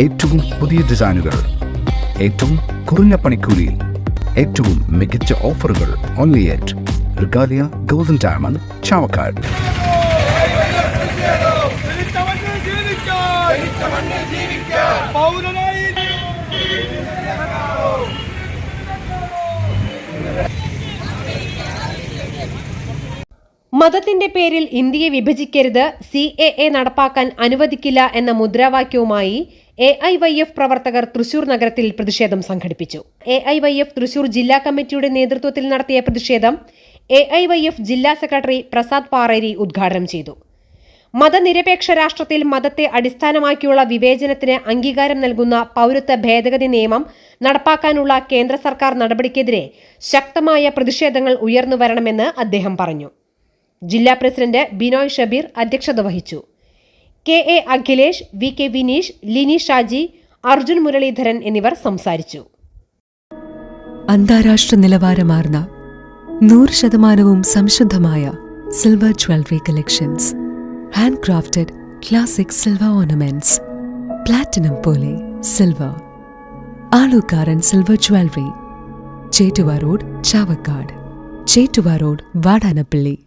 ഏറ്റവും പുതിയ ഡിസൈനുകൾ, ഏറ്റവും കുറഞ്ഞ പണിക്കൂലിയിൽ, ഏറ്റവും മികച്ച ഓഫറുകൾ. Only at Regalia golden diamond, Chavakkad. മതത്തിന്റെ പേരിൽ ഇന്ത്യയെ വിഭജിക്കരുത്, CAA നടപ്പാക്കാൻ അനുവദിക്കില്ല എന്ന മുദ്രാവാക്യവുമായി AIYF പ്രവർത്തകർ തൃശൂർ നഗരത്തിൽ പ്രതിഷേധം സംഘടിപ്പിച്ചു. AIYF തൃശൂർ ജില്ലാ കമ്മിറ്റിയുടെ നേതൃത്വത്തിൽ നടത്തിയ പ്രതിഷേധം AIYF ജില്ലാ സെക്രട്ടറി പ്രസാദ് പാറേരി ഉദ്ഘാടനം ചെയ്തു. മതനിരപേക്ഷ രാഷ്ട്രത്തിൽ മതത്തെ അടിസ്ഥാനമാക്കിയുള്ള വിവേചനത്തിന് അംഗീകാരം നൽകുന്ന പൗരത്വ ഭേദഗതി നിയമം നടപ്പാക്കാനുള്ള കേന്ദ്ര സർക്കാർ നടപടിക്കെതിരെ ശക്തമായ പ്രതിഷേധങ്ങൾ ഉയർന്നുവരണമെന്ന് അദ്ദേഹം പറഞ്ഞു. ജില്ലാ പ്രസിഡന്റ് ബിനോയ് ഷബീർ അധ്യക്ഷത വഹിച്ചു. KA അഖിലേഷ്, VK വിനീഷ്, ലിനി ഷാജി, അർജുൻ മുരളീധരൻ എന്നിവർ സംസാരിച്ചു. അന്താരാഷ്ട്ര നിലവാരമാർന്ന 100% സംശുദ്ധമായ silver jewellery collections, hand crafted classic silver ornaments, platinum പോലെ silver, Alookkaran silver jewellery, Chettuva road, Chavakkad, Chettuva road, Vadanappally.